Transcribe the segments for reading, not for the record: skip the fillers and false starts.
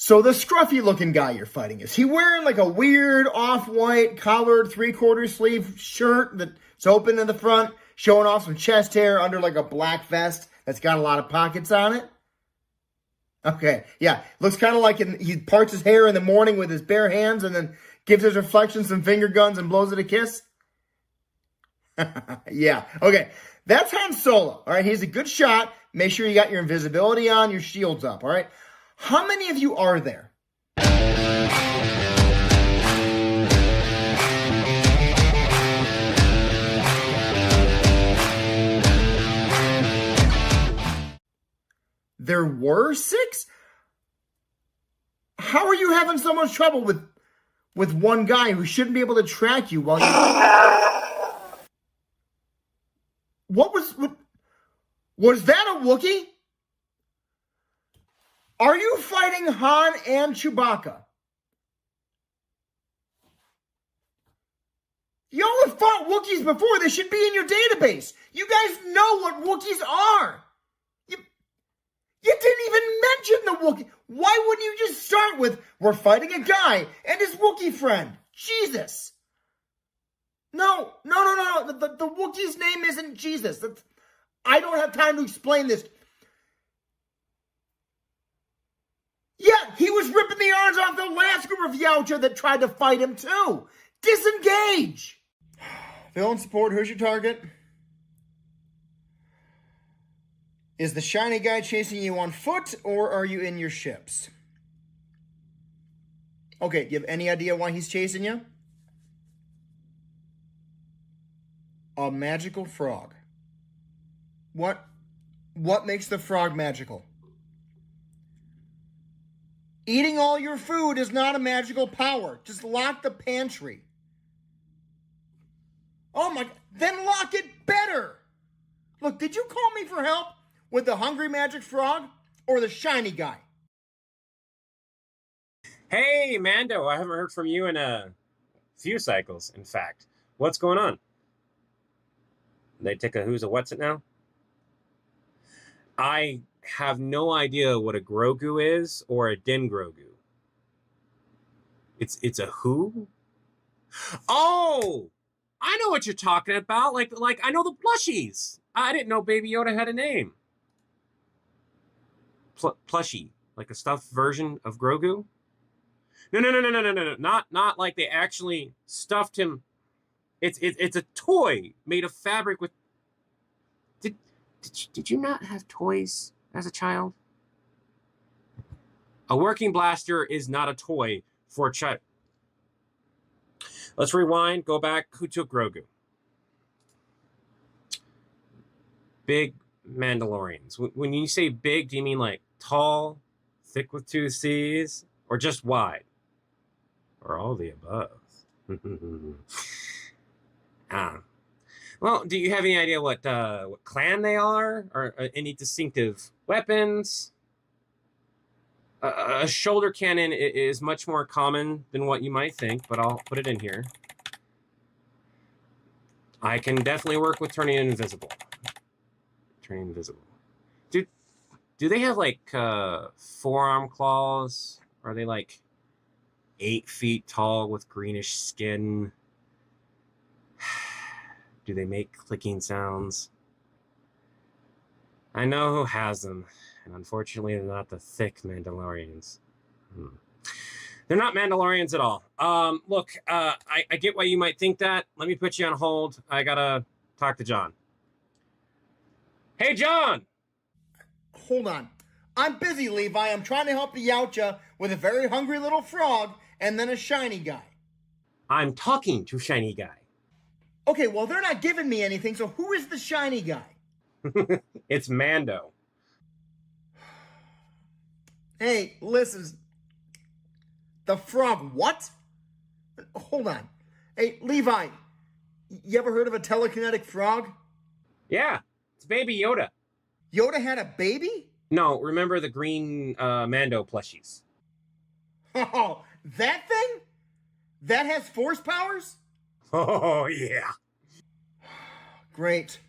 So the scruffy looking guy you're fighting, is he wearing like a weird off-white collared 3/4 sleeve shirt that's open in the front, showing off some chest hair under like a black vest that's got a lot of pockets on it? Okay, yeah. Looks kind of like he parts his hair in the morning with his bare hands and then gives his reflection some finger guns and blows it a kiss? Yeah, okay. That's Han Solo, all right? He's a good shot. Make sure you got your invisibility on, your shields up, all right? How many of you are there? There were 6? How are you having so much trouble with one guy who shouldn't be able to track you while you... Was that a Wookiee? Are you fighting Han and Chewbacca? Y'all have fought Wookiees before. They should be in your database. You guys know what Wookiees are. You didn't even mention the Wookiee. Why wouldn't you just start with, we're fighting a guy and his Wookiee friend? Jesus. No. The Wookiee's name isn't Jesus. I don't have time to explain this. Yeah, he was ripping the arms off the last group of Yautja that tried to fight him too. Disengage. Villain support, who's your target? Is the shiny guy chasing you on foot, or are you in your ships? Okay, do you have any idea why he's chasing you? A magical frog. What makes the frog magical? Eating all your food is not a magical power. Just lock the pantry. Oh my, then lock it better. Look, did you call me for help with the hungry magic frog or the shiny guy? Hey, Mando, I haven't heard from you in a few cycles, in fact. What's going on? They take a who's a what's it now? I have no idea what a Grogu is or a Din Grogu. It's a who? Oh! I know what you're talking about. Like I know the plushies. I didn't know Baby Yoda had a name. Plushie, like a stuffed version of Grogu? No. Not like they actually stuffed him. It's a toy made of fabric with. Did you not have toys as a child? A working blaster is not a toy for a child. Let's rewind. Go back. Who took Grogu? Big Mandalorians. When you say big, do you mean like tall, thick with 2 C's, or just wide? Or all the above? Well, do you have any idea what clan they are? Or any distinctive weapons? A shoulder cannon is much more common than what you might think, but I'll put it in here. I can definitely work with turning invisible. Turning invisible. Do they have like forearm claws? Are they like 8 feet tall with greenish skin? Do they make clicking sounds? I know who has them, and unfortunately they're not the thick Mandalorians. They're not Mandalorians at all. Look, I get why you might think that. Let me put you on hold. I gotta talk to John. Hey, John! Hold on. I'm busy, Levi. I'm trying to help the Yautja with a very hungry little frog and then a shiny guy. I'm talking to shiny guy. Okay, well, they're not giving me anything, so who is the shiny guy? It's Mando. Hey, listen. The frog, what? Hold on. Hey, Levi, you ever heard of a telekinetic frog? Yeah, it's Baby Yoda. Yoda had a baby? No, remember the green Mando plushies. Oh, that thing? That has force powers? Oh, yeah. Great.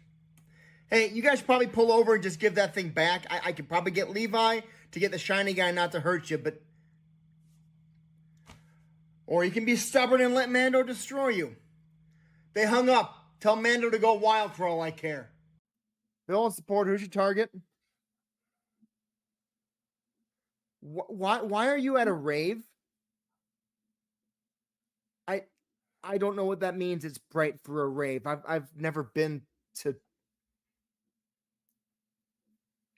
Hey, you guys should probably pull over and just give that thing back. I could probably get Levi to get the shiny guy not to hurt you, but Or you can be stubborn and let Mando destroy you. They hung up. Tell Mando to go wild for all I care. Bill and support, who's your target? Why are you at a rave? I don't know what that means. It's bright for a rave. I've never been to.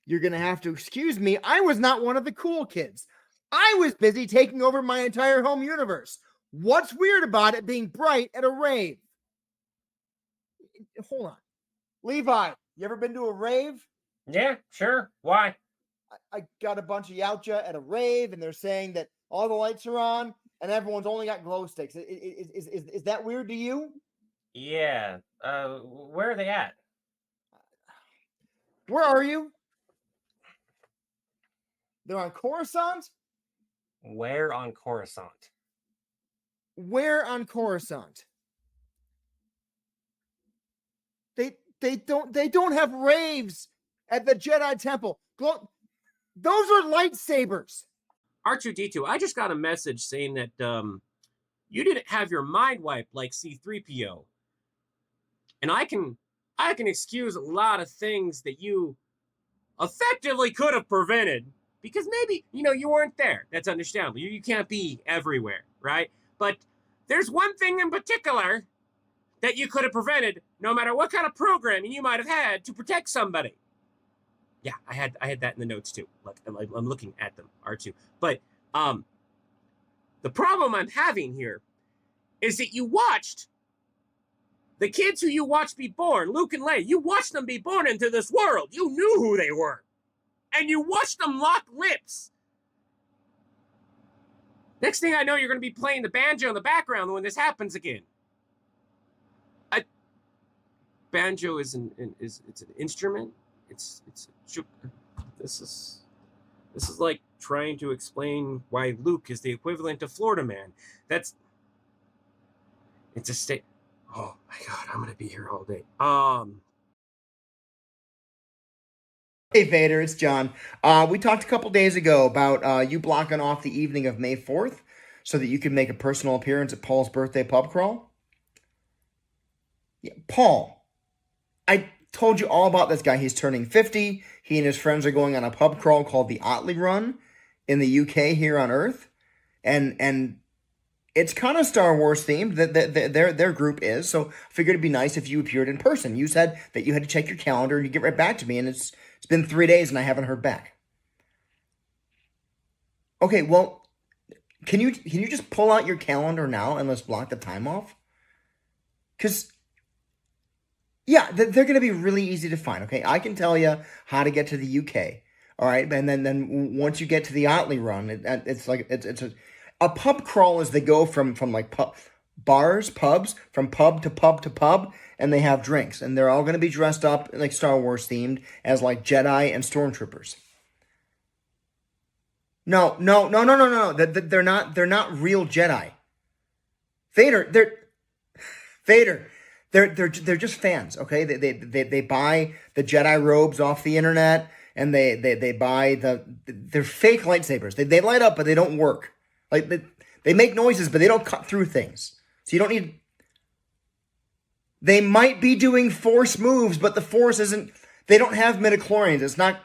You're gonna have to excuse me. I was not one of the cool kids. I was busy taking over my entire home universe. What's weird about it being bright at a rave? Hold on. Levi, you ever been to a rave? Yeah, sure. Why? I got a bunch of Yautja at a rave, and they're saying that all the lights are on, and everyone's only got glow sticks. Is that weird to you? Yeah. Where are they at? Where are you? They're on Coruscant? Where on Coruscant? Where on Coruscant? They don't have raves at the Jedi Temple. Those are lightsabers. R2D2, I just got a message saying that you didn't have your mind wiped like C3PO. And I can excuse a lot of things that you effectively could have prevented because maybe, you weren't there. That's understandable. You can't be everywhere, right? But there's one thing in particular that you could have prevented no matter what kind of programming you might have had to protect somebody. Yeah, I had that in the notes too. Like I'm looking at them, R2. But the problem I'm having here is that you watched the kids who you watched be born, Luke and Leia, you watched them be born into this world. You knew who they were. And you watched them lock lips. Next thing I know, you're going to be playing the banjo in the background when this happens again. Banjo is an instrument. This is like trying to explain why Luke is the equivalent of Florida Man. It's a state. Oh my God, I'm gonna be here all day. Hey Vader, it's John. We talked a couple days ago about you blocking off the evening of May 4th so that you could make a personal appearance at Paul's birthday pub crawl. Yeah, Paul. I told you all about this guy. He's turning 50. He and his friends are going on a pub crawl called the Otley Run in the UK here on Earth. And it's kind of Star Wars themed, their group is. So I figured it'd be nice if you appeared in person. You said that you had to check your calendar and you get right back to me. And it's been 3 days and I haven't heard back. Okay, well, can you just pull out your calendar now and let's block the time off? Because... yeah, they're going to be really easy to find, okay? I can tell you how to get to the UK, all right? And then once you get to the Otley Run, it's a pub crawl as they go from like pubs, from pub to pub to pub, and they have drinks. And they're all going to be dressed up like Star Wars themed as like Jedi and Stormtroopers. No. They're not real Jedi. Vader, They're just fans, okay? They buy the Jedi robes off the internet, and they buy they're fake lightsabers. They light up, but they don't work. Like they make noises, but they don't cut through things. So you don't need. They might be doing Force moves, but the Force isn't. They don't have midichlorians. It's not.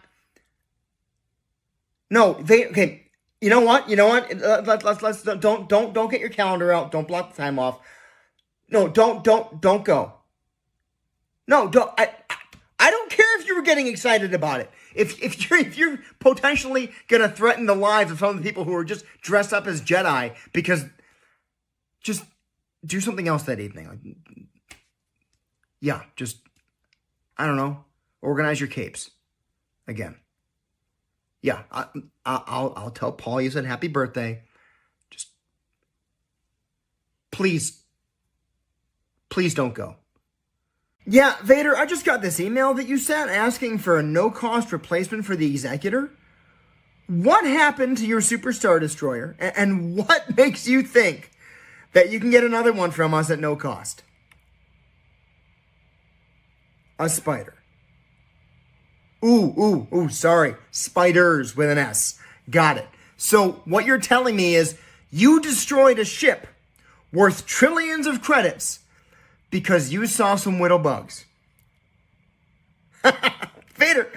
No, okay. You know what? Let's don't get your calendar out. Don't block the time off. No, don't go. No, don't. I don't care if you were getting excited about it. If you're potentially gonna threaten the lives of some of the people who are just dressed up as Jedi, because just do something else that evening. Like, yeah, just I don't know. Organize your capes again. Yeah, I'll tell Paul you said happy birthday. Just please don't go. Yeah, Vader, I just got this email that you sent asking for a no-cost replacement for the Executor. What happened to your Superstar Destroyer, and what makes you think that you can get another one from us at no cost? A spider. Ooh, sorry. Spiders with an S. Got it. So what you're telling me is you destroyed a ship worth trillions of credits because you saw some widow bugs. Vader,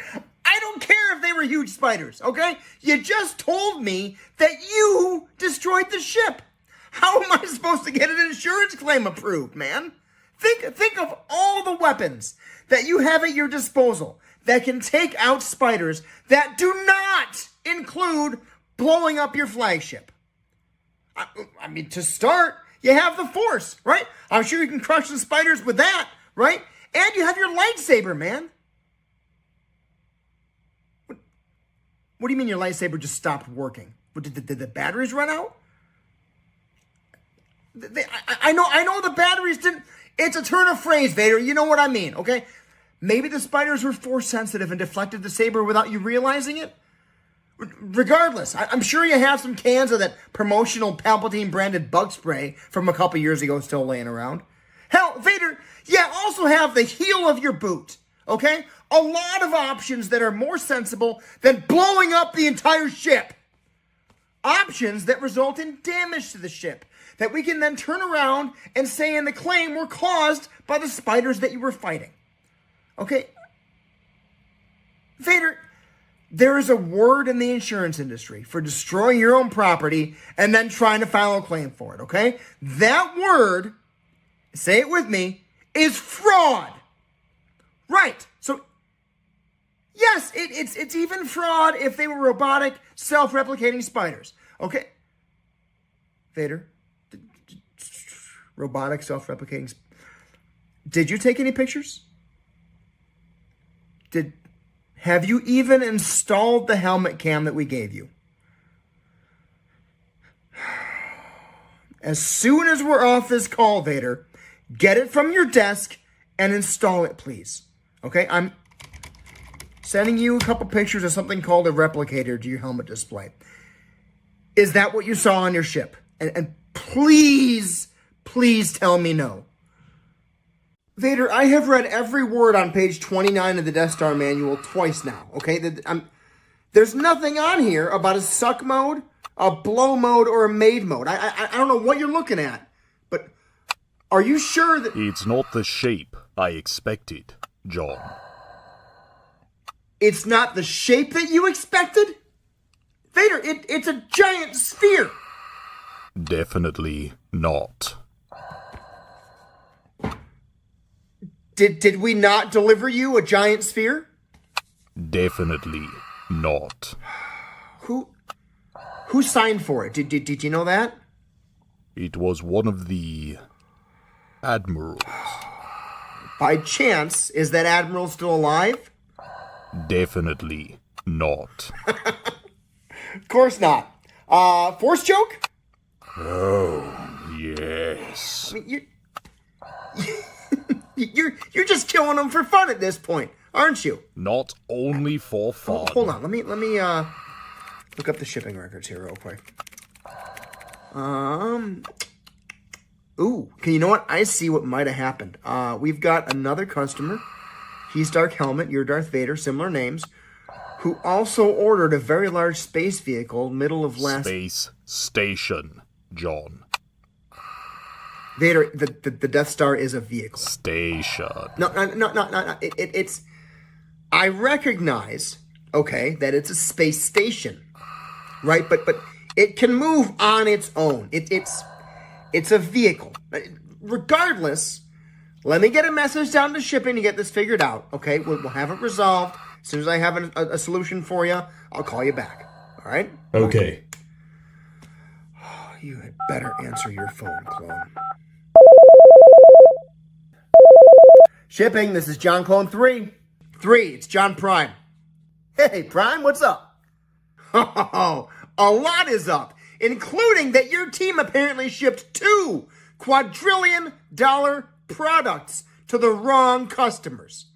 I don't care if they were huge spiders, okay? You just told me that you destroyed the ship. How am I supposed to get an insurance claim approved, man? Think of all the weapons that you have at your disposal that can take out spiders that do not include blowing up your flagship. I mean, to start, you have the Force, right? I'm sure you can crush the spiders with that, right? And you have your lightsaber, man. What do you mean your lightsaber just stopped working? Did the batteries run out? I know the batteries didn't. It's a turn of phrase, Vader. You know what I mean, okay? Maybe the spiders were Force sensitive and deflected the saber without you realizing it. Regardless, I'm sure you have some cans of that promotional Palpatine branded bug spray from a couple years ago still laying around. Hell, Vader, you also have the heel of your boot, okay? A lot of options that are more sensible than blowing up the entire ship. Options that result in damage to the ship that we can then turn around and say in the claim were caused by the spiders that you were fighting. Okay? Vader, there is a word in the insurance industry for destroying your own property and then trying to file a claim for it, okay? That word, say it with me, is fraud. Right. So, yes, it's even fraud if they were robotic, self-replicating spiders. Okay? Vader, robotic, self-replicating. Did you take any pictures? Have you even installed the helmet cam that we gave you? As soon as we're off this call, Vader, get it from your desk and install it, please. Okay? I'm sending you a couple pictures of something called a replicator to your helmet display. Is that what you saw on your ship? And please tell me no. Vader, I have read every word on page 29 of the Death Star manual twice now, okay? There's nothing on here about a suck mode, a blow mode, or a maid mode. I don't know what you're looking at, but are you sure that... It's not the shape I expected, John. It's not the shape that you expected? Vader, it's a giant sphere. Definitely not. Did we not deliver you a giant sphere? Definitely not. Who signed for it? Did you know that? It was one of the admirals. By chance, is that admiral still alive? Definitely not. Of course not. Force choke? Oh, yes. I mean, you're just killing them for fun at this point, aren't you? Not only for fun. Hold on, let me look up the shipping records here real quick. Ooh, you know what? I see what might have happened. We've got another customer. He's Dark Helmet, you're Darth Vader, similar names, who also ordered a very large space vehicle middle of last... Space station, John. Vader, the Death Star is a vehicle. Station. No. It's... I recognize, okay, that it's a space station, right? But it can move on its own. It's a vehicle. Regardless, let me get a message down to shipping to get this figured out, okay? We'll have it resolved. As soon as I have a solution for you, I'll call you back, all right? Okay. You had better answer your phone, clone. Shipping, this is John Clone 3. 3, it's John Prime. Hey, Prime, what's up? Oh, a lot is up, including that your team apparently shipped 2 quadrillion-dollar products to the wrong customers.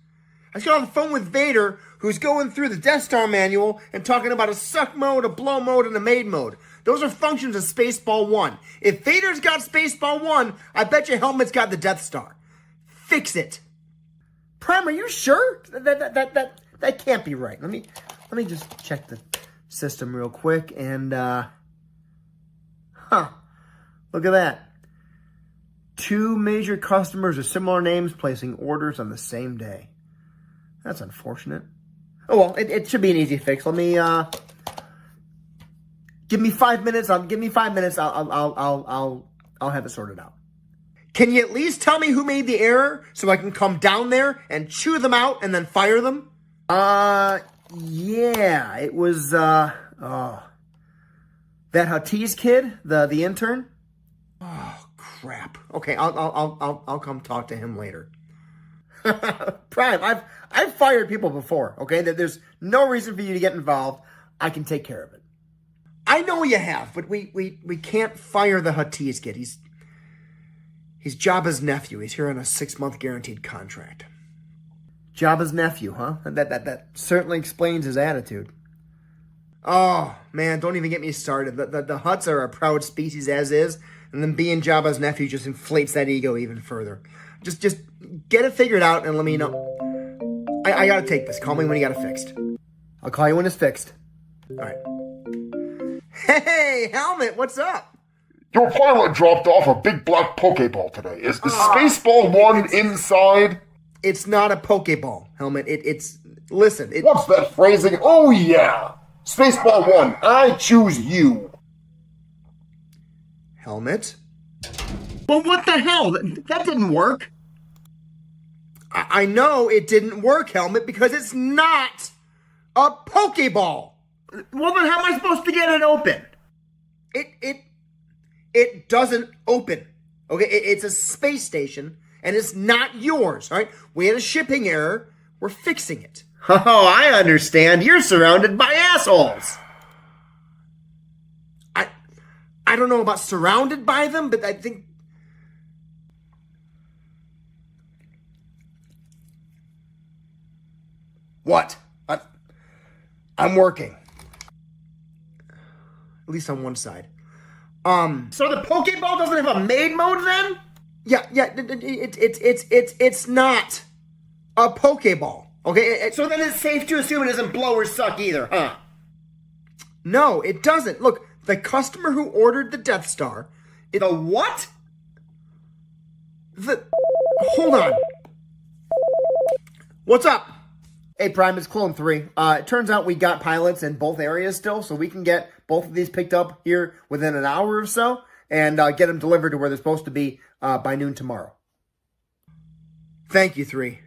I just got on the phone with Vader, who's going through the Death Star manual and talking about a suck mode, a blow mode, and a maid mode. Those are functions of Spaceball 1. If Vader's got Spaceball 1, I bet your helmet's got the Death Star. Fix it. Prime, are you sure? That can't be right. Let me just check the system real quick and look at that. 2 major customers with similar names placing orders on the same day. That's unfortunate. Oh well, it should be an easy fix. Let me give me 5 minutes. I'll have it sorted out. Can you at least tell me who made the error so I can come down there and chew them out and then fire them? Yeah, it was that Huttese kid, the intern. Oh crap. Okay, I'll come talk to him later. Prime, I've fired people before. Okay, there's no reason for you to get involved. I can take care of it. I know you have, but we can't fire the Huttese kid. He's Jabba's nephew. He's here on a 6-month guaranteed contract. Jabba's nephew, huh? That certainly explains his attitude. Oh, man, don't even get me started. The Hutts are a proud species as is, and then being Jabba's nephew just inflates that ego even further. Just get it figured out and let me know. I gotta take this. Call me when you got it fixed. I'll call you when it's fixed. All right. Hey, Helmet, what's up? Your pilot dropped off a big black Pokeball today. Is Spaceball 1 inside? It's not a Pokeball, Helmet. Listen. What's that phrasing? Oh, yeah. Spaceball 1, I choose you. Helmet? Well, what the hell? That didn't work. I know it didn't work, Helmet, because it's not a Pokeball. Well, then how am I supposed to get it open? It doesn't open. Okay, it's a space station, and it's not yours, all right? We had a shipping error. We're fixing it. Oh, I understand. You're surrounded by assholes. I don't know about surrounded by them, but I think... What? I'm working. At least on one side. So the Pokeball doesn't have a maid mode then? Yeah, it's not a Pokeball. Okay, so then it's safe to assume it doesn't blow or suck either, huh? No, it doesn't. Look, the customer who ordered the Death Star... The what? Hold on. What's up? Hey, Prime, it's Clone 3. It turns out we got pilots in both areas still, so we can get both of these picked up here within an hour or so and get them delivered to where they're supposed to be by noon tomorrow. Thank you, 3.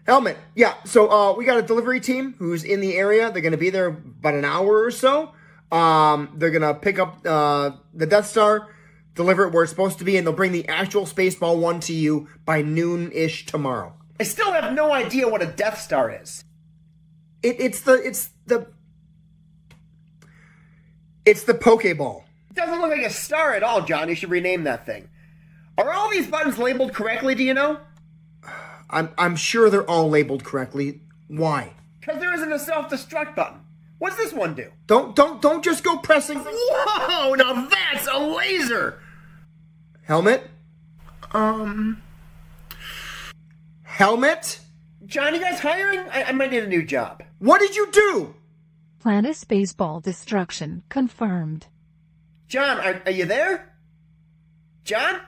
Helmet, yeah, so we got a delivery team who's in the area. They're going to be there about an hour or so. They're going to pick up the Death Star, deliver it where it's supposed to be, and they'll bring the actual Spaceball 1 to you by noon-ish tomorrow. I still have no idea what a Death Star is. It's the Pokeball. It doesn't look like a star at all, John. You should rename that thing. Are all these buttons labeled correctly, do you know? I'm sure they're all labeled correctly. Why? Because there isn't a self-destruct button. What's this one do? Don't just go pressing. Whoa, now that's a laser! Helmet? Helmet? John, you guys hiring? I might need a new job. What did you do? Plan a Spaceball destruction confirmed. John, are you there? John?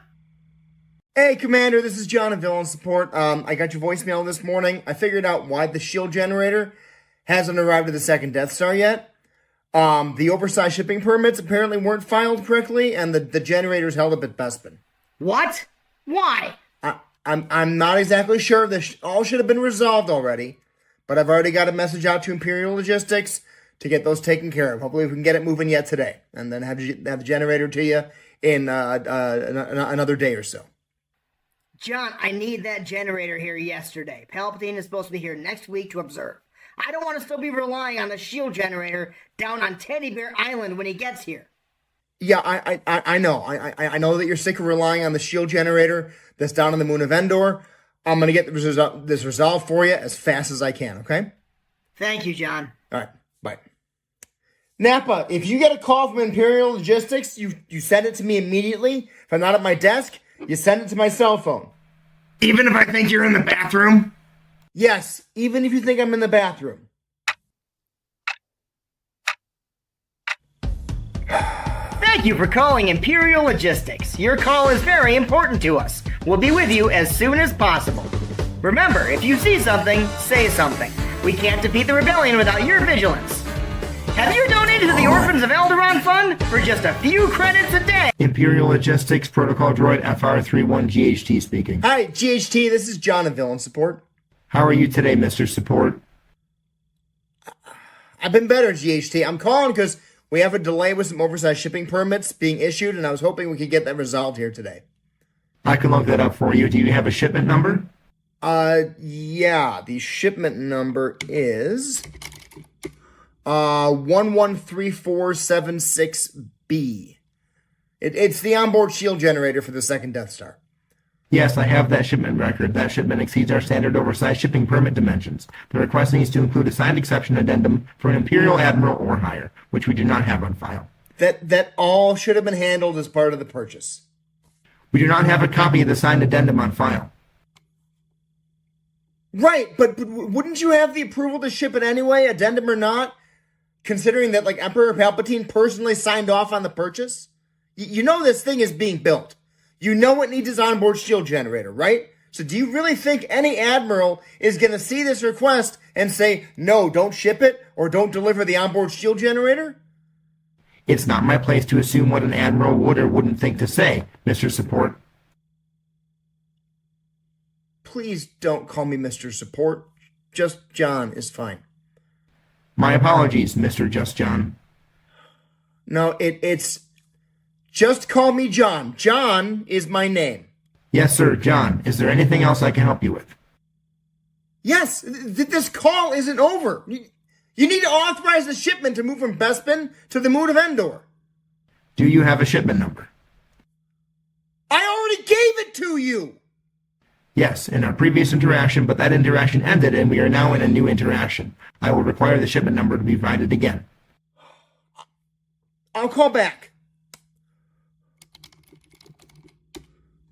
Hey, Commander, this is John of Villain Support. I got your voicemail this morning. I figured out why the shield generator hasn't arrived at the second Death Star yet. The oversized shipping permits apparently weren't filed correctly, and the generator's held up at Bespin. What? Why? I'm not exactly sure. This all should have been resolved already, but I've already got a message out to Imperial Logistics to get those taken care of. Hopefully we can get it moving yet today, and then have the generator to you in another day or so. John, I need that generator here yesterday. Palpatine is supposed to be here next week to observe. I don't want to still be relying on the shield generator down on Teddy Bear Island when he gets here. Yeah, I know. I know that you're sick of relying on the shield generator that's down on the moon of Endor. I'm going to get this resolved for you as fast as I can, okay? Thank you, John. All right, bye. Nappa, if you get a call from Imperial Logistics, you send it to me immediately. If I'm not at my desk, you send it to my cell phone. Even if I think you're in the bathroom? Yes, even if you think I'm in the bathroom. Hey, Thank you for calling Imperial Logistics. Your call is very important to us. We'll be with you as soon as possible. Remember, if you see something, say something. We can't defeat the rebellion without your vigilance. Have you donated to the Orphans of Alderaan Fund for just a few credits a day? Imperial Logistics Protocol Droid FR31 GHT speaking. Hi, GHT, this is John of Villain Support. How are you today, Mr. Support? I've been better, GHT. I'm calling because we have a delay with some oversized shipping permits being issued, and I was hoping we could get that resolved here today. I can look that up for you. Do you have a shipment number? Yeah, the shipment number is 113476B. It's the onboard shield generator for the second Death Star. Yes, I have that shipment record. That shipment exceeds our standard oversized shipping permit dimensions. The request needs to include a signed exception addendum for an Imperial Admiral or higher, which we do not have on file. That all should have been handled as part of the purchase. We do not have a copy of the signed addendum on file. Right, but wouldn't you have the approval to ship it anyway, addendum or not? Considering that, like, Emperor Palpatine personally signed off on the purchase? You know this thing is being built. You know it needs its onboard shield generator, right? So do you really think any admiral is going to see this request and say, no, don't ship it or don't deliver the onboard shield generator? It's not my place to assume what an admiral would or wouldn't think to say, Mr. Support. Please don't call me Mr. Support. Just John is fine. My apologies, Mr. Just John. No, it's... Just call me John. John is my name. Yes, sir, John. Is there anything else I can help you with? Yes, this call isn't over. You need to authorize the shipment to move from Bespin to the moon of Endor. Do you have a shipment number? I already gave it to you. Yes, in our previous interaction, but that interaction ended and we are now in a new interaction. I will require the shipment number to be provided again. I'll call back.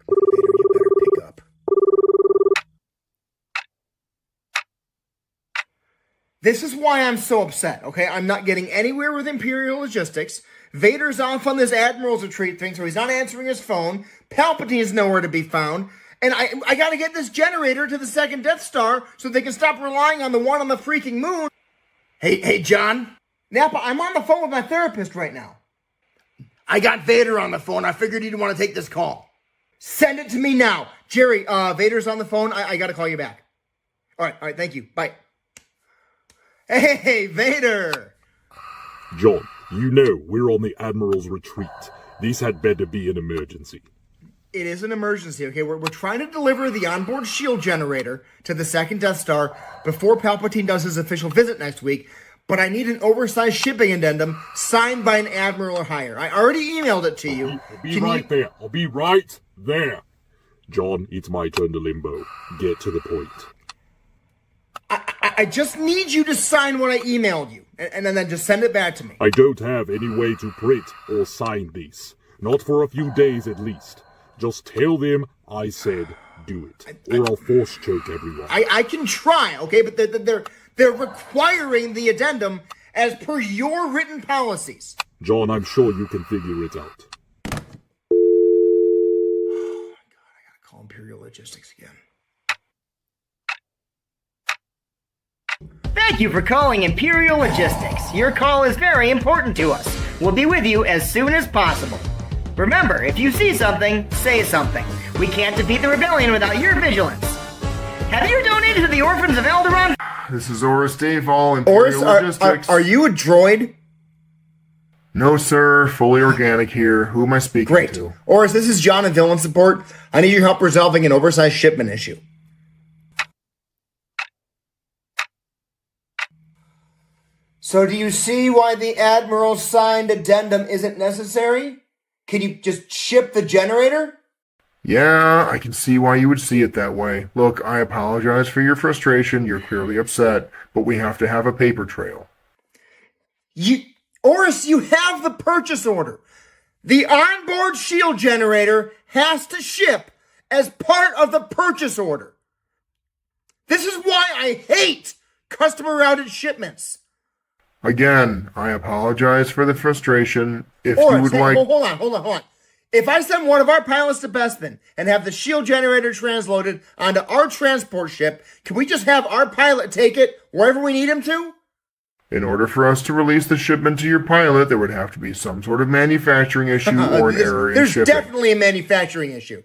Vader, you better pick up. This is why I'm so upset, okay? I'm not getting anywhere with Imperial Logistics. Vader's off on this Admiral's Retreat thing, so he's not answering his phone. Palpatine is nowhere to be found. And I gotta get this generator to the second Death Star so they can stop relying on the one on the freaking moon. Hey, John. Nappa, I'm on the phone with my therapist right now. I got Vader on the phone. I figured you'd want to take this call. Send it to me now. Jerry, Vader's on the phone. I gotta call you back. All right, thank you. Bye. Hey, Vader. John, you know we're on the Admiral's Retreat. This had better be an emergency. It is an emergency, okay? We're trying to deliver the onboard shield generator to the second Death Star before Palpatine does his official visit next week, but I need an oversized shipping addendum signed by an admiral or higher. I already emailed it to you. There. I'll be right there. John, it's my turn to limbo. Get to the point. I just need you to sign what I emailed you, and then just send it back to me. I don't have any way to print or sign this. Not for a few days at least. Just tell them I said do it, or I'll force choke everyone. I can try, okay, but they're requiring the addendum as per your written policies. John, I'm sure you can figure it out. Oh my God, I gotta call Imperial Logistics again. Thank you for calling Imperial Logistics. Your call is very important to us. We'll be with you as soon as possible. Remember, if you see something, say something. We can't defeat the rebellion without your vigilance. Have you donated to the Orphans of Alderaan? This is Oris Davall, Imperial Logistics. Are you a droid? No, sir. Fully organic here. Who am I speaking Great. to? Oris, this is John and Villain Support. I need your help resolving an oversized shipment issue. So do you see why the Admiral's signed addendum isn't necessary? Can you just ship the generator? Yeah, I can see why you would see it that way. Look, I apologize for your frustration. You're clearly upset, but we have to have a paper trail. Oris, you have the purchase order. The onboard shield generator has to ship as part of the purchase order. This is why I hate customer routed shipments. Again, I apologize for the frustration. If Or, you would like... hold on. If I send one of our pilots to Bespin and have the shield generator transloaded onto our transport ship, can we just have our pilot take it wherever we need him to? In order for us to release the shipment to your pilot, there would have to be some sort of manufacturing issue or an error in There's shipping. definitely a manufacturing issue.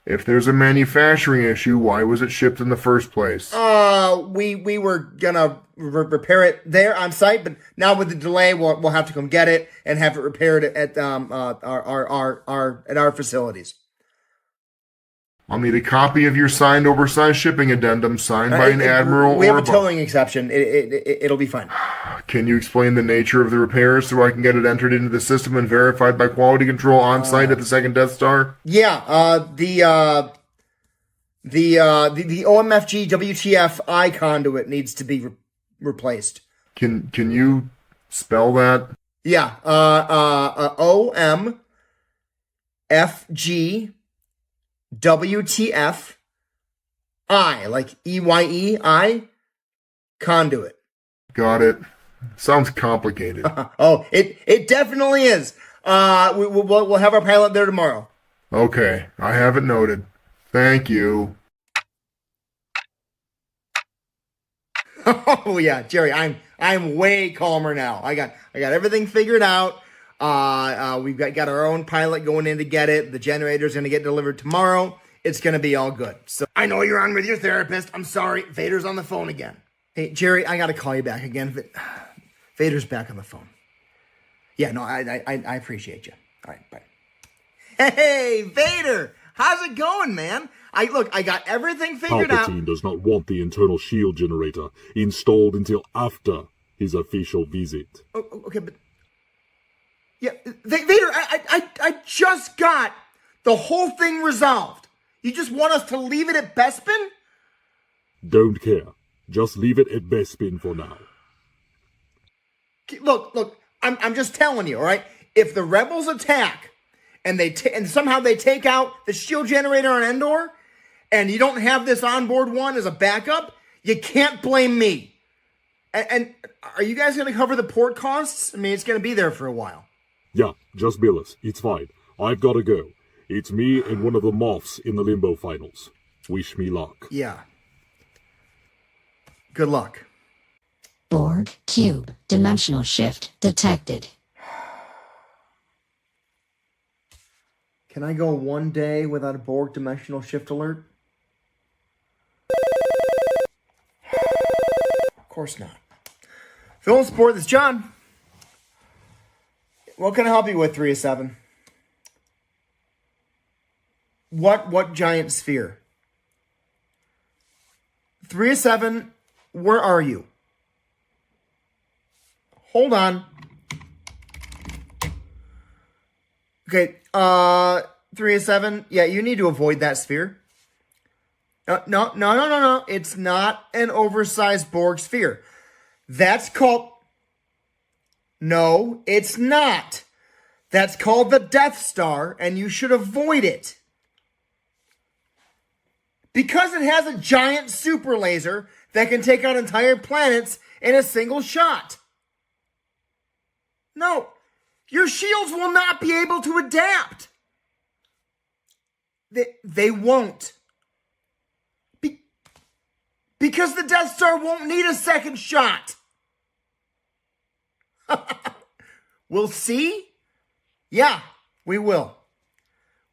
If there's a manufacturing issue, why was it shipped in the first place? We were gonna repair it there on site, but now with the delay, we'll have to come get it and have it repaired at our facilities. I'll need a copy of your signed oversized shipping addendum signed by an admiral We or have a above. towing exception. It'll be fine. Can you explain the nature of the repairs so I can get it entered into the system and verified by quality control on site at the second Death Star? Yeah. The OMFG WTF conduit needs to be replaced. Can you spell that? Yeah. OMFG WTF like EYE conduit. Got it. Sounds complicated. Oh, it definitely is. We'll have our pilot there tomorrow. Okay, I have it noted. Thank you. Oh yeah, Jerry, I'm way calmer now. I got everything figured out. We've got our own pilot going in to get it. The generator's gonna get delivered tomorrow. It's gonna be all good. So I know you're on with your therapist. I'm sorry, Vader's on the phone again. Hey Jerry, I gotta call you back again. Vader's back on the phone. Yeah, no, I appreciate you. All right, bye. Hey Vader, how's it going, man? I got everything figured out. Palpatine does not want the internal shield generator installed until after his official visit. Oh, okay, but yeah, Vader, I just got the whole thing resolved. You just want us to leave it at Bespin? Don't care. Just leave it at Bespin for now. Look, I'm just telling you, all right? If the rebels attack and and somehow they take out the shield generator on Endor, and you don't have this onboard one as a backup, you can't blame me. And are you guys going to cover the port costs? I mean, it's going to be there for a while. Yeah, just bill us. It's fine. I've got to go. It's me and one of the Moffs in the Limbo Finals. Wish me luck. Yeah. Good luck. Borg cube dimensional shift detected. Can I go one day without a Borg dimensional shift alert? Of course not. Film Sport, this is John. What can I help you with, 3 of 7? What giant sphere? 3 of 7, where are you? Hold on. Okay, 3 of 7. Yeah, you need to avoid that sphere. No. It's not an oversized Borg sphere. That's called... No, it's not. That's called the Death Star, and you should avoid it. Because it has a giant super laser that can take out entire planets in a single shot. No, your shields will not be able to adapt. They won't. Because the Death Star won't need a second shot. We'll see? Yeah, we will.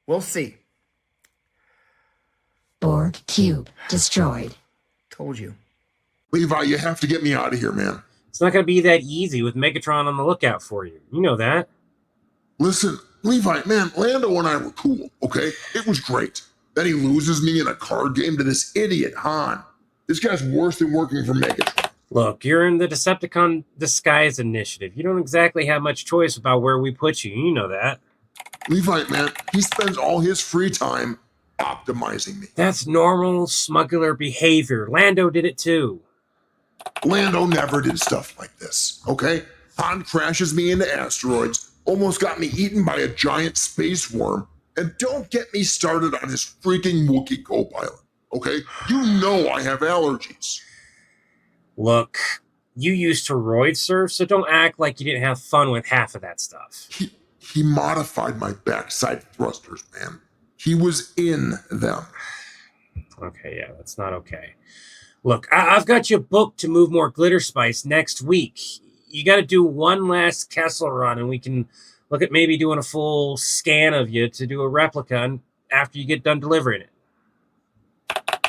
We'll see. Borg cube destroyed. Told you. Levi, you have to get me out of here, man. It's not going to be that easy with Megatron on the lookout for you. You know that. Listen, Levi, man, Lando and I were cool, okay? It was great. Then he loses me in a card game to this idiot, Han. This guy's worse than working for Megatron. Look, you're in the Decepticon Disguise Initiative. You don't exactly have much choice about where we put you. You know that. Levi, man, he spends all his free time optimizing me. That's normal smuggler behavior. Lando did it too. Lando never did stuff like this, okay? Han crashes me into asteroids, almost got me eaten by a giant space worm, and don't get me started on his freaking Wookiee co-pilot, okay? You know I have allergies. Look, you used to roid surf, so don't act like you didn't have fun with half of that stuff. He modified my backside thrusters, man. He was in them. Okay, yeah, that's not okay. Look, I've got you booked to move more glitter spice next week. You got to do one last Kessel run, and we can look at maybe doing a full scan of you to do a replica after you get done delivering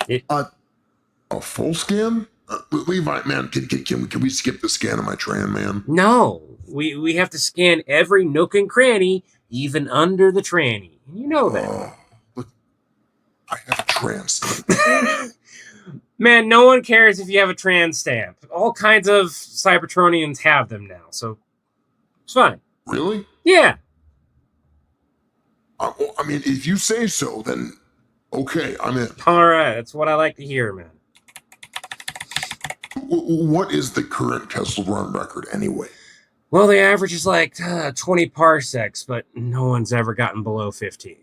it. A full scan? Levi, man, can we skip the scan of my Tran, man? No, we have to scan every nook and cranny, even under the tranny. You know that. Look, I have a Tran stamp. Man, no one cares if you have a trans stamp. All kinds of Cybertronians have them now, so it's fine. Really? Yeah. I mean, if you say so, then okay, I'm in. All right, that's what I like to hear, man. What is the current Kessel Run record anyway? Well, the average is like 20 parsecs, but no one's ever gotten below 15.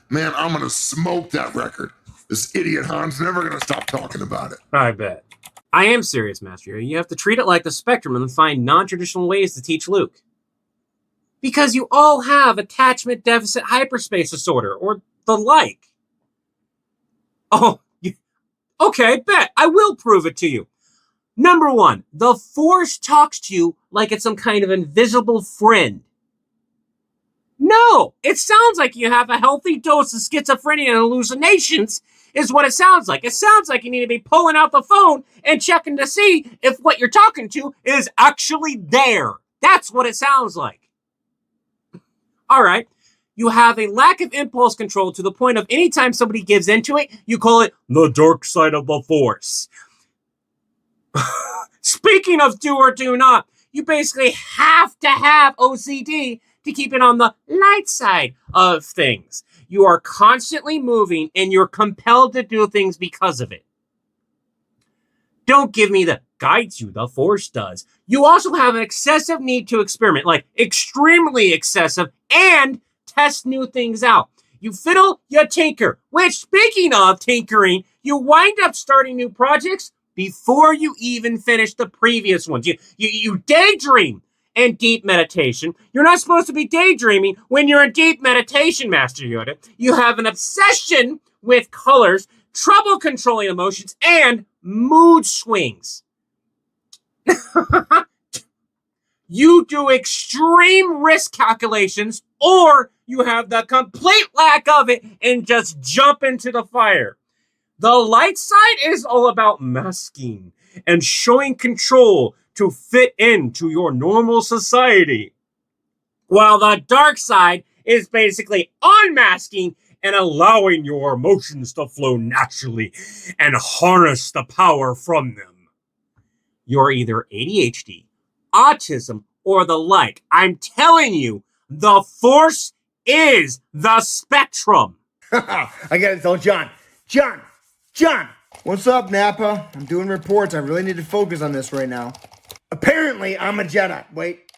Man, I'm going to smoke that record. This idiot Han's never going to stop talking about it. I bet. I am serious, Master. You have to treat it like the Spectrum and find non-traditional ways to teach Luke. Because you all have attachment deficit hyperspace disorder, or the like. Oh, okay, bet. I will prove it to you. Number one, the Force talks to you like it's some kind of invisible friend. No, it sounds like you have a healthy dose of schizophrenia and hallucinations is what it sounds like. It sounds like you need to be pulling out the phone and checking to see if what you're talking to is actually there. That's what it sounds like. All right. You have a lack of impulse control to the point of anytime somebody gives into it, you call it the dark side of the Force. Speaking of do or do not, you basically have to have OCD to keep it on the light side of things. You are constantly moving and you're compelled to do things because of it. Don't give me the guides you, the Force does. You also have an excessive need to experiment, like extremely excessive, and test new things out. You fiddle, you tinker, which, speaking of tinkering, you wind up starting new projects before you even finish the previous ones. You daydream and deep meditation. You're not supposed to be daydreaming when you're in deep meditation, Master Yoda. You have an obsession with colors, trouble controlling emotions, and mood swings. You do extreme risk calculations, or you have the complete lack of it and just jump into the fire. The light side is all about masking and showing control to fit into your normal society, while the dark side is basically unmasking and allowing your emotions to flow naturally and harness the power from them. You're either ADHD, autism, or the like. I'm telling you, the Force is the Spectrum. I gotta tell John. John! What's up, Nappa? I'm doing reports. I really need to focus on this right now. Apparently, I'm a Jedi. Wait.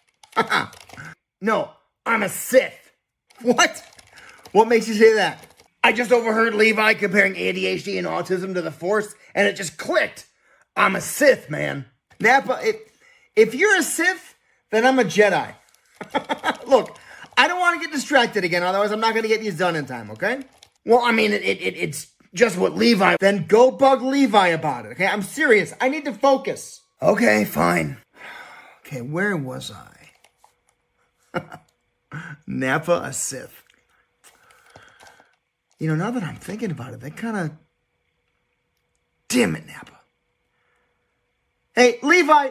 No, I'm a Sith. What? What makes you say that? I just overheard Levi comparing ADHD and autism to the Force, and it just clicked. I'm a Sith, man. Nappa, if you're a Sith, then I'm a Jedi. Look, I don't want to get distracted again, otherwise I'm not going to get these done in time, okay? Well, I mean, it's just what Levi... Then go bug Levi about it, okay? I'm serious. I need to focus. Okay, fine. Okay, where was I? Nappa, a Sith. You know, now that I'm thinking about it, that kind of... Damn it, Nappa. Hey, Levi,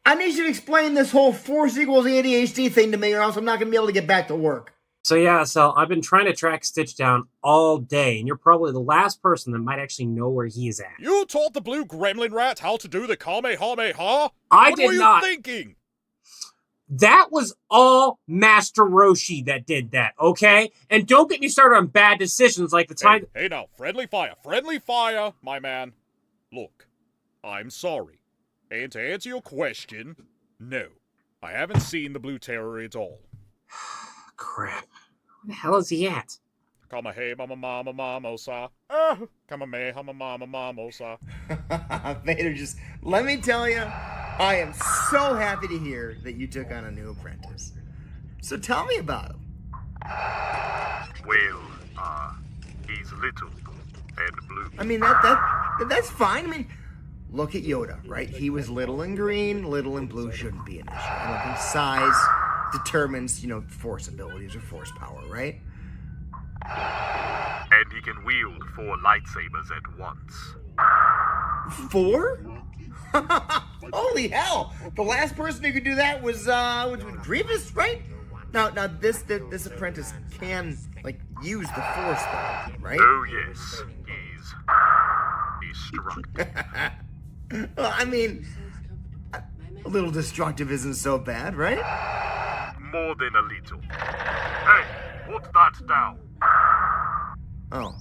I need you to explain this whole Force equals ADHD thing to me, or else I'm not going to be able to get back to work. So yeah, I've been trying to track Stitch down all day, and you're probably the last person that might actually know where he is at. You taught the blue gremlin rat how to do the Kamehameha? What were you not. thinking? That was all Master Roshi that did that, okay? And don't get me started on bad decisions like the time... Hey now, friendly fire, my man. Look, I'm sorry. And to answer your question, no. I haven't seen the Blue Terror at all. Crap. Where the hell is he at? Kamahe mama mama mamosa. Kamame hama mama mamosa. Vader, just let me tell you, I am so happy to hear that you took on a new apprentice. So tell me about him. Well, he's little and blue. I mean, that's fine. I mean, look at Yoda, right? He was little and green, little and blue shouldn't be an issue. I don't think size determines, force abilities or force power, right? And he can wield 4 lightsabers at once. 4? Holy hell! The last person who could do that was Grievous, right? Now this apprentice can use the Force though, right? Oh yes, he's destructive. Well, I mean, a little destructive isn't so bad, right? More than a little. Hey, put that down. Oh,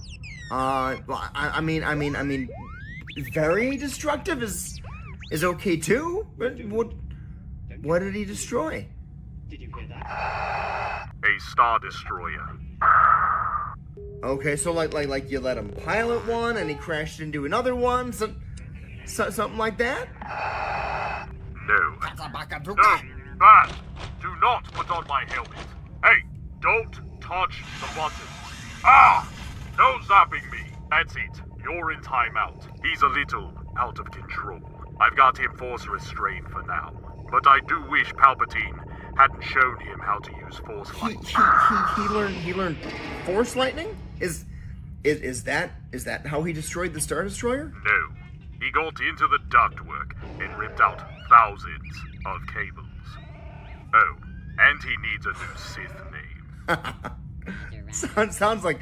well, I mean, very destructive is okay too. But what did he destroy? A Star Destroyer. Okay, so like you let him pilot one and he crashed into another one, something like that? No. No, Bad! Do not put on my helmet. Hey, don't touch the buttons. Ah! No zapping me. That's it. You're in timeout. He's a little out of control. I've got him force restrained for now. But I do wish Palpatine hadn't shown him how to use force lightning. He learned force lightning? Is that how he destroyed the Star Destroyer? No. He got into the ductwork and ripped out thousands of cables. Oh, and he needs a new Sith name. Sounds like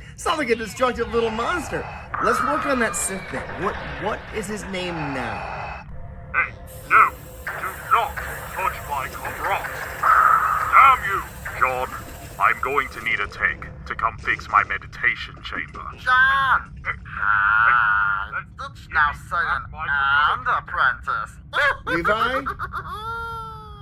a destructive little monster. Let's work on that Sith thing. What is his name now? Hey, no! Do not touch my comrade! Damn you! John, I'm going to need a tech to come fix my meditation chamber. John! That's now saying and apprentice. Levi?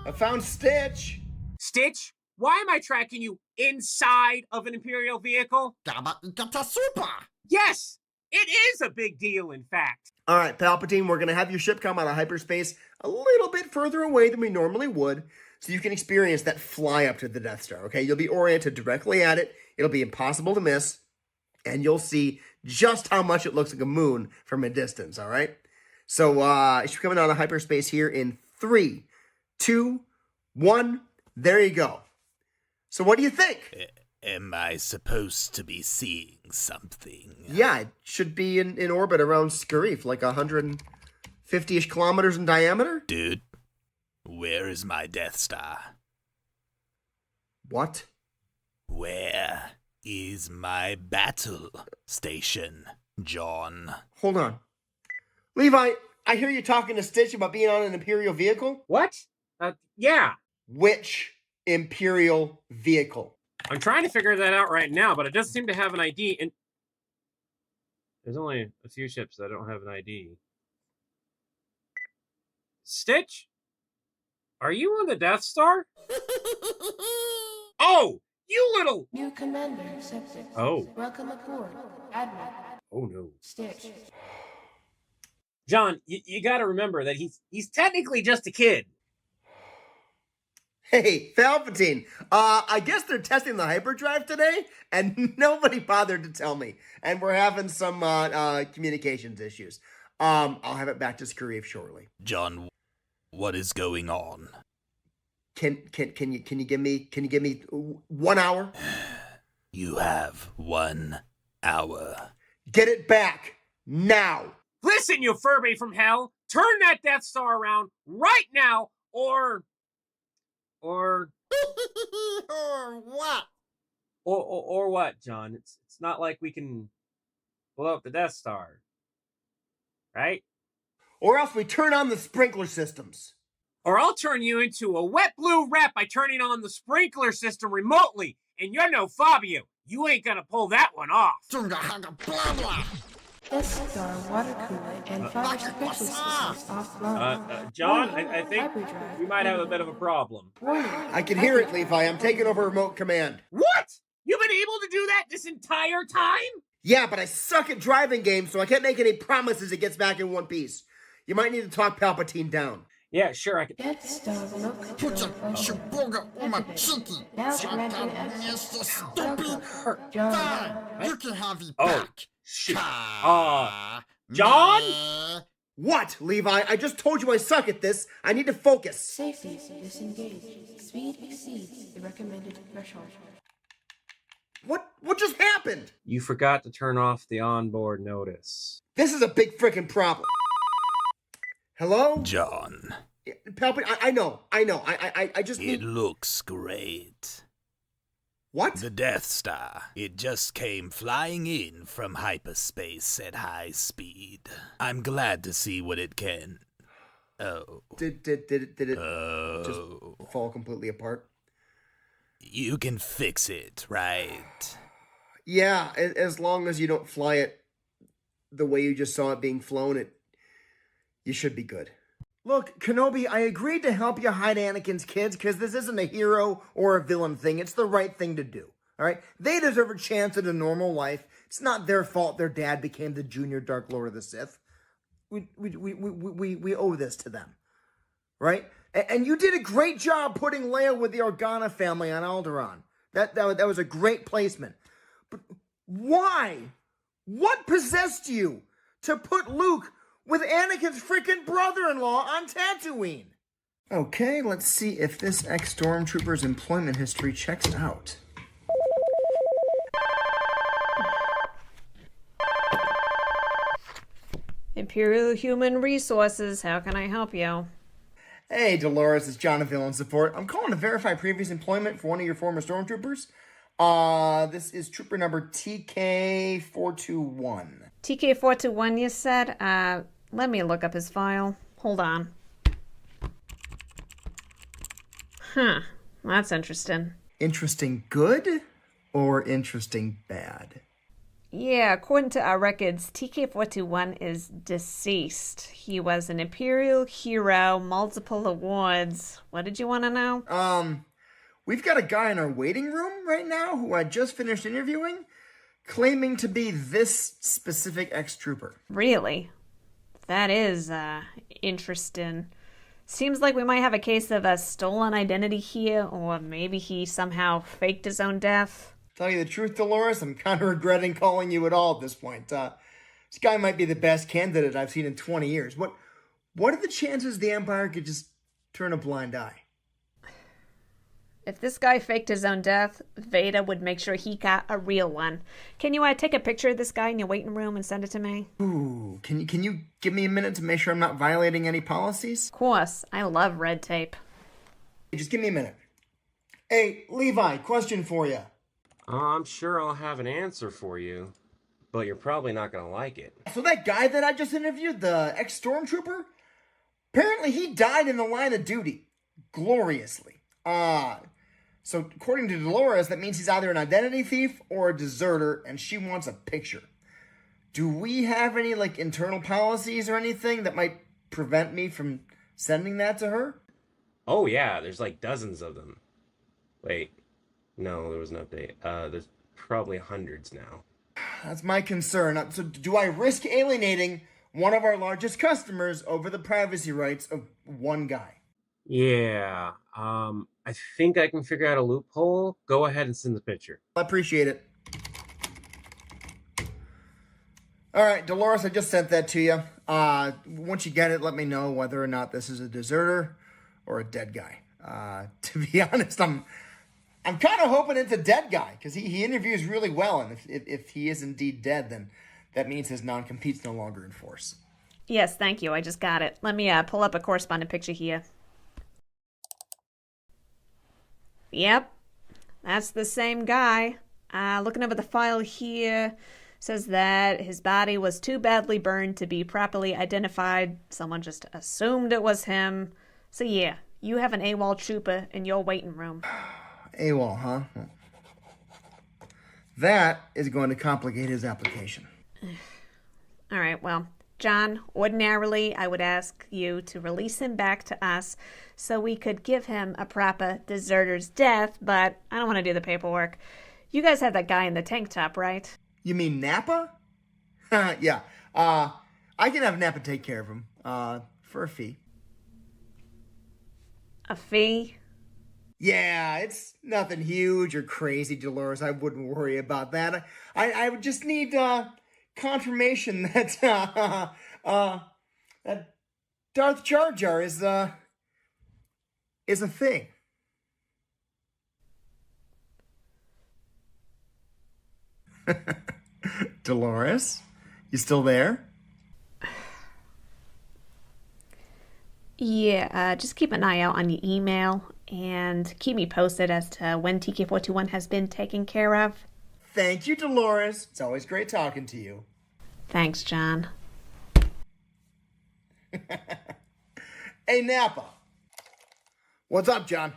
I found Stitch. Stitch, why am I tracking you inside of an Imperial vehicle? Super! Yes, it is a big deal, in fact. All right, Palpatine, we're going to have your ship come out of hyperspace a little bit further away than we normally would, so you can experience that fly up to the Death Star, okay? You'll be oriented directly at it. It'll be impossible to miss, and you'll see just how much it looks like a moon from a distance, all right? So, it should be coming out of hyperspace here in 3, 2, 1. There you go. So what do you think? Am I supposed to be seeing something? Yeah, it should be in orbit around Scarif, like 150-ish kilometers in diameter. Dude, where is my Death Star? What? Where is my battle station, John? Hold on. Levi, I hear you talking to Stitch about being on an Imperial vehicle. What? Yeah. Which Imperial vehicle? I'm trying to figure that out right now, but it doesn't seem to have an ID. And there's only a few ships that don't have an ID. Stitch? Are you on the Death Star? Oh, you little... New commander accepted. Oh. Welcome aboard, Admiral. Oh, no. Stitch. John, you got to remember that he's technically just a kid. Hey, Palpatine, I guess they're testing the hyperdrive today, and nobody bothered to tell me. And we're having some communications issues. I'll have it back to Scarif shortly. John, what is going on? Can you give me 1 hour? You have 1 hour. Get it back now. Listen, you Furby from hell, turn that Death Star around right now, or or what? Or what, John? It's not like we can blow up the Death Star, right? Or else we turn on the sprinkler systems. Or I'll turn you into a wet blue rat by turning on the sprinkler system remotely. And you're no Fabio. You ain't gonna pull that one off. Death Star water cooler and fire suppression systems offline. John, I think we might have a bit of a problem. Warning. I can hear it, Levi. I'm taking over remote command. What? You've been able to do that this entire time? Yeah, but I suck at driving games, so I can't make any promises it gets back in one piece. You might need to talk Palpatine down. Yeah, sure, I can. Death Star remote Put control your sugar on my cheeky. Now granting Mr. access. Stupid. John. Fine, you can have it Oh, back. shit. John? What, Levi? I just told you I suck at this. I need to focus. Safety disengaged. Speed exceeds the recommended threshold. What just happened? You forgot to turn off the onboard notice. This is a big freaking problem. Hello? John, Palpatine, I know. I just it need... looks great. What? The Death Star. It just came flying in from hyperspace at high speed. I'm glad to see what it can. Oh. Did it just fall completely apart? You can fix it, right? Yeah, as long as you don't fly it the way you just saw it being flown, you should be good. Look, Kenobi, I agreed to help you hide Anakin's kids because this isn't a hero or a villain thing. It's the right thing to do, all right? They deserve a chance at a normal life. It's not their fault their dad became the junior Dark Lord of the Sith. We owe this to them, right? And you did a great job putting Leia with the Organa family on Alderaan. That was a great placement. But why? What possessed you to put Luke with Anakin's freaking brother-in-law on Tatooine? Okay, let's see if this ex-stormtrooper's employment history checks out. Imperial Human Resources, how can I help you? Hey, Dolores, it's John of Villain Support. I'm calling to verify previous employment for one of your former stormtroopers. This is trooper number TK421. TK421, you said? Let me look up his file. Hold on. Huh, that's interesting. Interesting good or interesting bad? Yeah, according to our records, TK421 is deceased. He was an Imperial hero, multiple awards. What did you want to know? We've got a guy in our waiting room right now who I just finished interviewing, claiming to be this specific ex-trooper. Really? That is, interesting. Seems like we might have a case of a stolen identity here, or maybe he somehow faked his own death. Tell you the truth, Dolores, I'm kind of regretting calling you at all at this point. This guy might be the best candidate I've seen in 20 years. What are the chances the Empire could just turn a blind eye? If this guy faked his own death, Vader would make sure he got a real one. Can you take a picture of this guy in your waiting room and send it to me? Ooh, can you give me a minute to make sure I'm not violating any policies? Of course, I love red tape. Just give me a minute. Hey, Levi, question for you. I'm sure I'll have an answer for you, but you're probably not going to like it. So that guy that I just interviewed, the ex-stormtrooper, apparently he died in the line of duty. Gloriously. So according to Dolores, that means he's either an identity thief or a deserter, and she wants a picture. Do we have any, internal policies or anything that might prevent me from sending that to her? Oh, yeah, there's dozens of them. Wait. No, there was an update. There's probably hundreds now. That's my concern. So do I risk alienating one of our largest customers over the privacy rights of one guy? Yeah, I think I can figure out a loophole. Go ahead and send the picture. I appreciate it. All right, Dolores, I just sent that to you. Once you get it, let me know whether or not this is a deserter or a dead guy. To be honest, I'm kind of hoping it's a dead guy because he interviews really well, and if he is indeed dead, then that means his non-compete's no longer in force. Yes, thank you. I just got it. Let me pull up a correspondent picture here. Yep, that's the same guy. Looking over the file here, says that his body was too badly burned to be properly identified. Someone just assumed it was him. So yeah, you have an AWOL trooper in your waiting room. AWOL, huh? That is going to complicate his application. All right, well, John, ordinarily I would ask you to release him back to us so we could give him a proper deserter's death, but I don't want to do the paperwork. You guys had that guy in the tank top, right? You mean Nappa? Yeah. I can have Nappa take care of him. For a fee. A fee? Yeah, it's nothing huge or crazy, Dolores. I wouldn't worry about that. I would just need confirmation that that Darth Jar Jar is a thing. Dolores, you still there? Yeah, just keep an eye out on your email and keep me posted as to when TK421 has been taken care of. Thank you, Dolores. It's always great talking to you. Thanks, John. Hey, Nappa. What's up, John?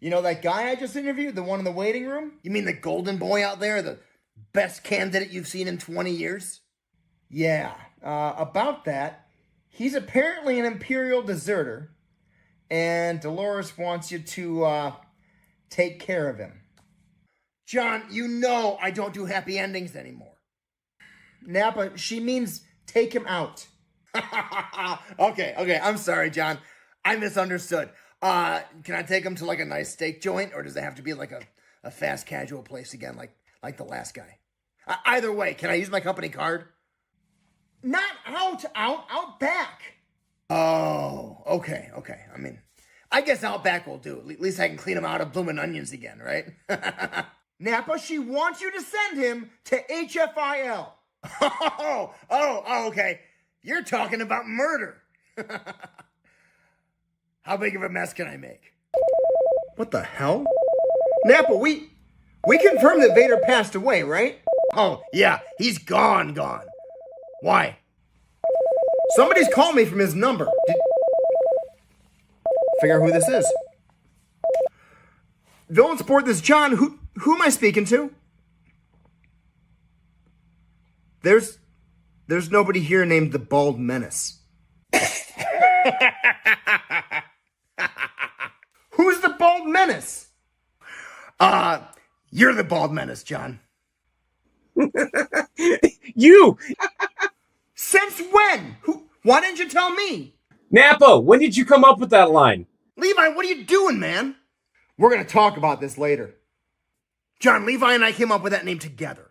You know that guy I just interviewed, the one in the waiting room? You mean the golden boy out there, the best candidate you've seen in 20 years? Yeah, about that. He's apparently an Imperial deserter, and Dolores wants you to take care of him. John, you know I don't do happy endings anymore. Nappa, she means take him out. Okay, I'm sorry, John. I misunderstood. Can I take him to like a nice steak joint, or does it have to be like a fast casual place again, like the last guy? Either way, can I use my company card? Not out back. Oh, okay. I mean, I guess out back will do. At least I can clean him out of bloomin' onions again, right? Nappa, she wants you to send him to HFIL. Oh, okay. You're talking about murder. How big of a mess can I make? What the hell? Nappa, we confirmed that Vader passed away, right? Oh, yeah, he's gone. Why? Somebody's called me from his number. Figure out who this is. Villain Sport, this is John. Who am I speaking to? There's nobody here named the Bald Menace. Who's the Bald Menace? You're the Bald Menace, John. You! Since when? Why didn't you tell me? Nappa, when did you come up with that line? Levi, what are you doing, man? We're going to talk about this later. John, Levi and I came up with that name together.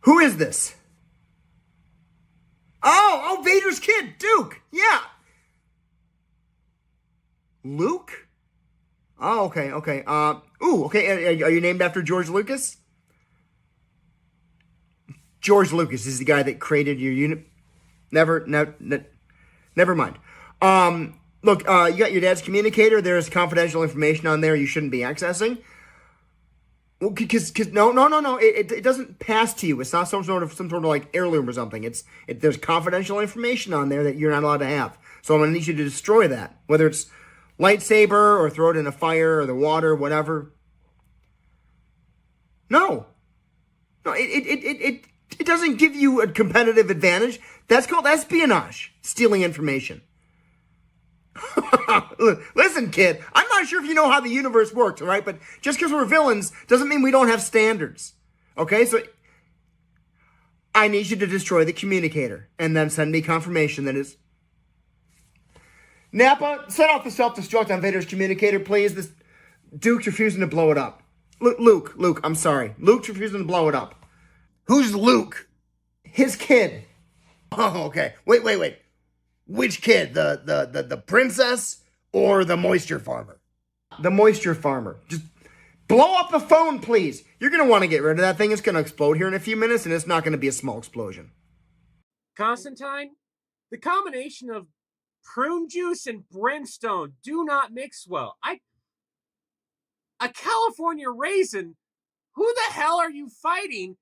Who is this? Oh, Vader's kid, Duke. Yeah. Luke? Oh, okay. Okay. Are you named after George Lucas? George Lucas is the guy that created your unit. Never mind. Look, you got your dad's communicator. There's confidential information on there you shouldn't be accessing. Well, because no. It doesn't pass to you. It's not some sort of like heirloom or something. There's confidential information on there that you're not allowed to have. So I'm gonna need you to destroy that, whether it's lightsaber or throw it in a fire or the water, whatever. No, it doesn't give you a competitive advantage. That's called espionage, stealing information. Listen, kid, I'm not sure if you know how the universe works, all right? But just because we're villains doesn't mean we don't have standards. Okay, so I need you to destroy the communicator and then send me confirmation that it's... Nappa, set off the self-destruct on Vader's communicator, please. This Duke's refusing to blow it up. Luke, I'm sorry. Luke's refusing to blow it up. Who's Luke? His kid. Oh, okay. Wait. Which kid? The princess or the moisture farmer? The moisture farmer. Just blow up the phone, please. You're going to want to get rid of that thing. It's going to explode here in a few minutes, and it's not going to be a small explosion. Constantine, the combination of prune juice and brimstone do not mix well. A California raisin? Who the hell are you fighting?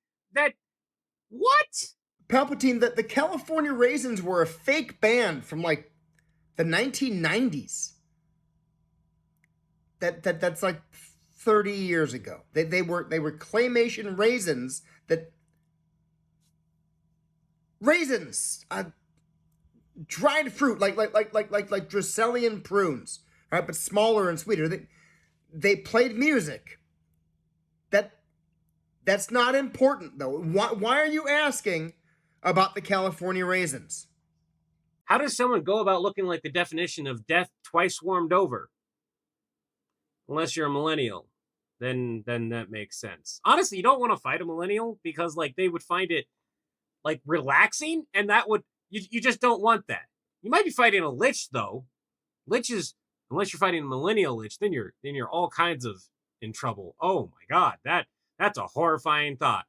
What? Palpatine, the California Raisins were a fake band from like the 1990s. That's like 30 years ago. They were claymation raisins dried fruit like Dracelian prunes, right? But smaller and sweeter. They played music. That's not important, though. Why are you asking about the California raisins? How does someone go about looking like the definition of death twice warmed over? Unless you're a millennial, then that makes sense. Honestly, you don't want to fight a millennial because like they would find it like relaxing, and that would you just don't want that. You might be fighting a lich though. Liches, unless you're fighting a millennial lich, then you're all kinds of in trouble. Oh my god, that's a horrifying thought.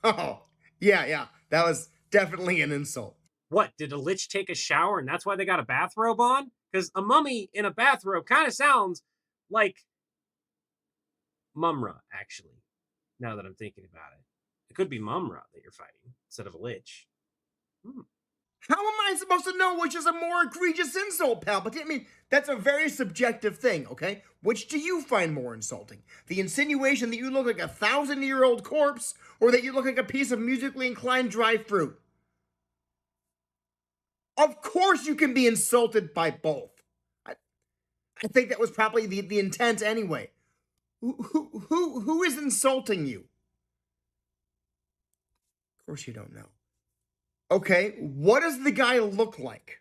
Oh, yeah. That was definitely an insult. What, did a lich take a shower and that's why they got a bathrobe on? Because a mummy in a bathrobe kind of sounds like Mumra, actually, now that I'm thinking about it. It could be Mumra that you're fighting instead of a lich. How am I supposed to know which is a more egregious insult, Palpatine? I mean, that's a very subjective thing, okay? Which do you find more insulting? The insinuation that you look like a 1,000-year-old corpse, or that you look like a piece of musically inclined dry fruit? Of course you can be insulted by both. I think that was probably the intent anyway. Who is insulting you? Of course you don't know. Okay, what does the guy look like?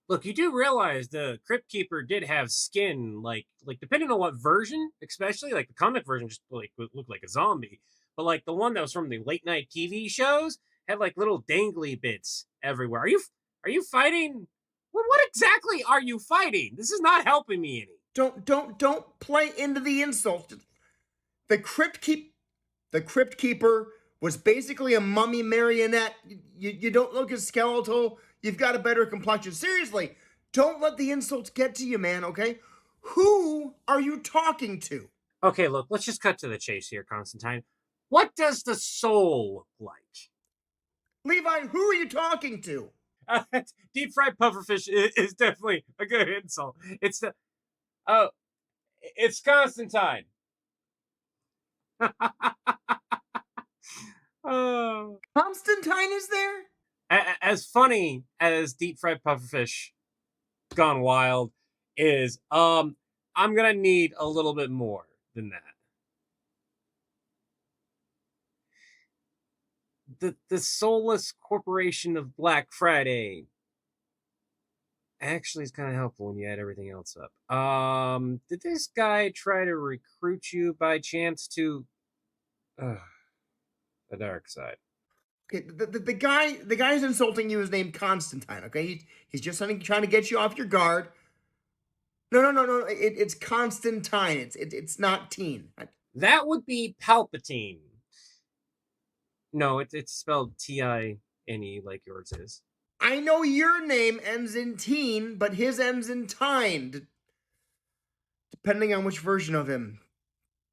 Look, you do realize the Crypt Keeper did have skin, like depending on what version, especially like the comic version just like looked like a zombie, but like the one that was from the late night TV shows had like little dangly bits everywhere. Are you fighting? What exactly are you fighting? This is not helping me any. Don't play into the insult. The Crypt Keeper was basically a mummy marionette. You don't look as skeletal. You've got a better complexion. Seriously, don't let the insults get to you, man, okay? Who are you talking to? Okay, look, let's just cut to the chase here, Constantine. What does the soul look like? Levi, who are you talking to? Deep fried pufferfish is definitely a good insult. It's Constantine. Oh. Constantine is there? As funny as deep fried pufferfish gone wild is, I'm gonna need a little bit more than that. The soulless corporation of Black Friday actually is kind of helpful when you add everything else up. Did this guy try to recruit you by chance to the dark side? Okay, the guy's insulting you is named Constantine, okay? He's just trying to get you off your guard. No. It's Constantine. It's not teen. That would be Palpatine. No, it's spelled T-I-N-E like yours is. I know your name ends in teen, but his ends in tine. Depending on which version of him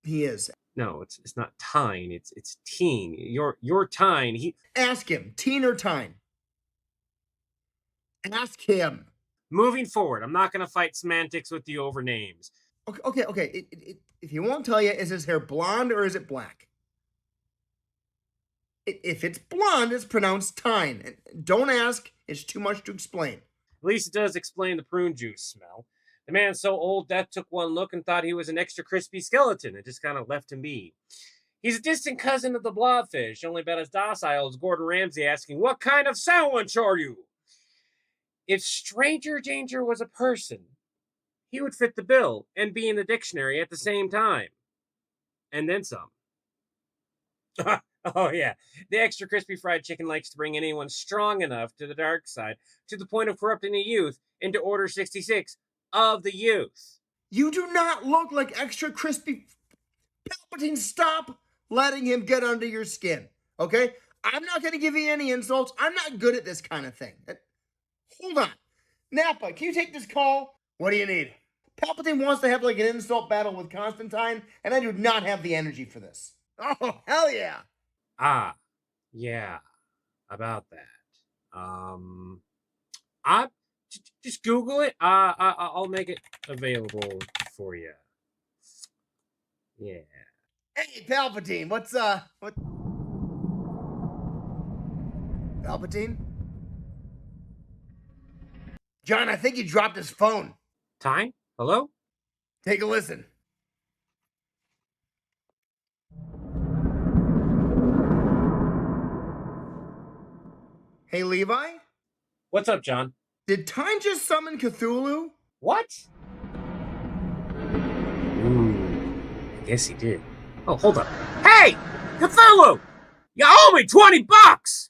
he is. No, it's not Tyne. It's Teen. Your Tyne. Ask him, teen or Tyne. Ask him. Moving forward, I'm not gonna fight semantics with you over names. Okay. If he won't tell you, is his hair blonde or is it black? If it's blonde, it's pronounced Tyne. Don't ask. It's too much to explain. At least it does explain the prune juice smell. The man's so old, Death took one look and thought he was an extra crispy skeleton and just kind of left him be. He's a distant cousin of the blobfish, only about as docile as Gordon Ramsay asking, "What kind of sandwich are you?" If stranger danger was a person, he would fit the bill and be in the dictionary at the same time. And then some. Oh, yeah. The extra crispy fried chicken likes to bring anyone strong enough to the dark side to the point of corrupting a youth into Order 66 of the youth. You do not look like extra crispy. Palpatine, stop letting him get under your skin, okay? I'm not going to give you any insults. I'm not good at this kind of thing. Hold on. Nappa, can you take this call? What do you need? Palpatine wants to have like an insult battle with Constantine, and I do not have the energy for this. Oh, hell yeah. Yeah, about that. I just Google it. I'll make it available for you. Yeah. Hey, Palpatine, what? Palpatine? John, I think he dropped his phone. Tyne? Hello? Take a listen. Hey, Levi? What's up, John? Did time just summon Cthulhu? What? Ooh, I guess he did. Oh, hold up. Hey! Cthulhu! You owe me $20!